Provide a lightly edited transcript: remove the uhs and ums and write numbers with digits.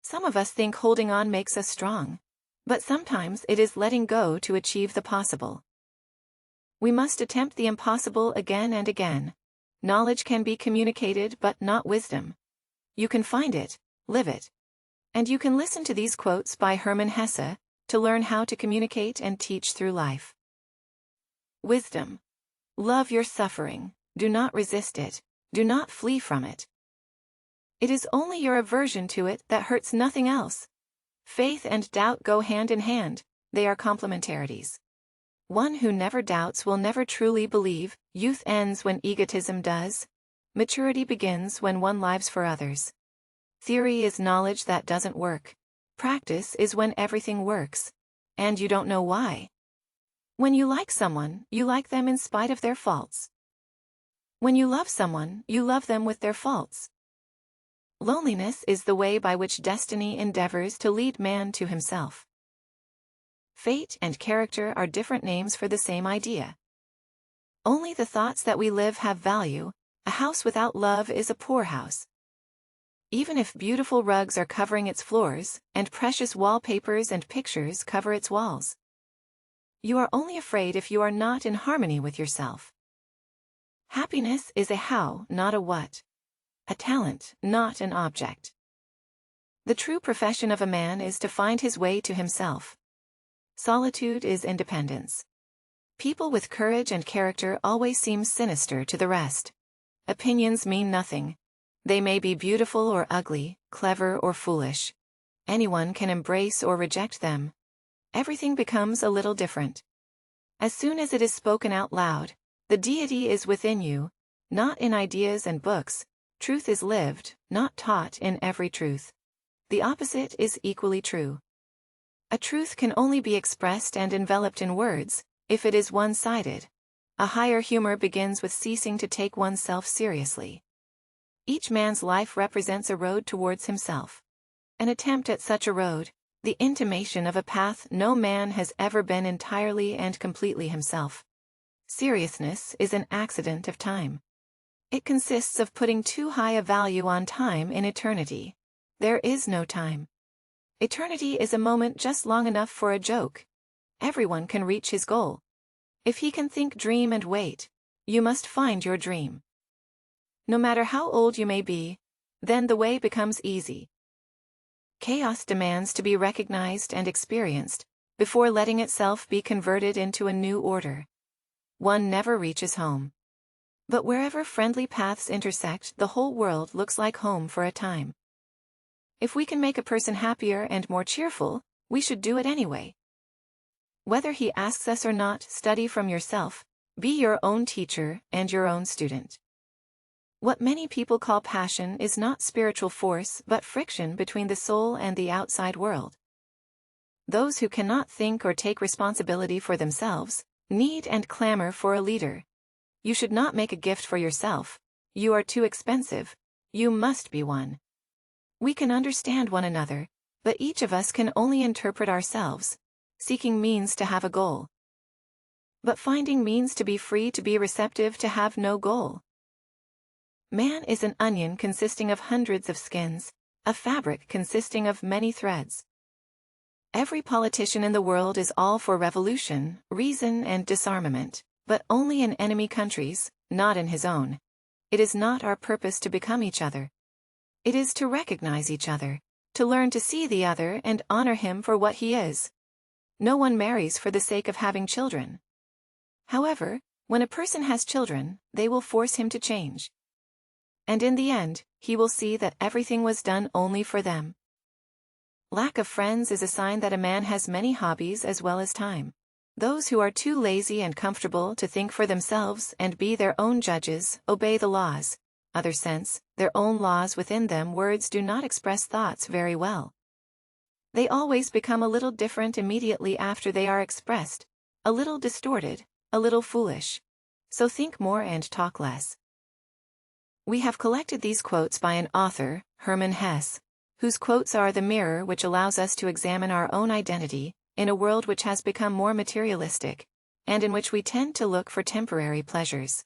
Some of us think holding on makes us strong, but sometimes it is letting go to achieve the possible. We must attempt the impossible again and again. Knowledge can be communicated but not wisdom. You can find it, live it. And you can listen to these quotes by Hermann Hesse to learn how to communicate and teach through life. Wisdom. Love your suffering, do not resist it, do not flee from it. It is only your aversion to it that hurts, nothing else. Faith and doubt go hand in hand, they are complementarities. One who never doubts will never truly believe. Youth ends when egotism does. Maturity begins when one lives for others. Theory is knowledge that doesn't work. Practice is when everything works. And you don't know why. When you like someone, you like them in spite of their faults. When you love someone, you love them with their faults. Loneliness is the way by which destiny endeavors to lead man to himself. Fate and character are different names for the same idea. Only the thoughts that we live have value. A house without love is a poor house. Even if beautiful rugs are covering its floors, and precious wallpapers and pictures cover its walls. You are only afraid if you are not in harmony with yourself. Happiness is a how, not a what. A talent, not an object. The true profession of a man is to find his way to himself. Solitude is independence. People with courage and character always seem sinister to the rest. Opinions mean nothing. They may be beautiful or ugly, clever or foolish. Anyone can embrace or reject them. Everything becomes a little different. As soon as it is spoken out loud, the deity is within you, not in ideas and books. Truth is lived, not taught in every truth. The opposite is equally true. A truth can only be expressed and enveloped in words, if it is one-sided. A higher humor begins with ceasing to take oneself seriously. Each man's life represents a road towards himself. An attempt at such a road, the intimation of a path. No man has ever been entirely and completely himself. Seriousness is an accident of time. It consists of putting too high a value on time in eternity. There is no time. Eternity is a moment just long enough for a joke. Everyone can reach his goal. If he can think, dream and wait, you must find your dream. No matter how old you may be, then the way becomes easy. Chaos demands to be recognized and experienced, before letting itself be converted into a new order. One never reaches home. But wherever friendly paths intersect, the whole world looks like home for a time. If we can make a person happier and more cheerful, we should do it anyway. Whether he asks us or not, study from yourself, be your own teacher and your own student. What many people call passion is not spiritual force but friction between the soul and the outside world. Those who cannot think or take responsibility for themselves need and clamor for a leader. You should not make a gift for yourself. You are too expensive. You must be one. We can understand one another, but each of us can only interpret ourselves. Seeking means to have a goal. But finding means to be free, to be receptive, to have no goal. Man is an onion consisting of hundreds of skins, a fabric consisting of many threads. Every politician in the world is all for revolution, reason and disarmament, but only in enemy countries, not in his own. It is not our purpose to become each other. It is to recognize each other, to learn to see the other and honor him for what he is. No one marries for the sake of having children. However, when a person has children, they will force him to change. And in the end, he will see that everything was done only for them. Lack of friends is a sign that a man has many hobbies as well as time. Those who are too lazy and comfortable to think for themselves and be their own judges obey the laws. Other sense, their own laws within them. Words do not express thoughts very well. They always become a little different immediately after they are expressed, a little distorted, a little foolish. So think more and talk less. We have collected these quotes by an author, Hermann Hesse, whose quotes are the mirror which allows us to examine our own identity, in a world which has become more materialistic, and in which we tend to look for temporary pleasures.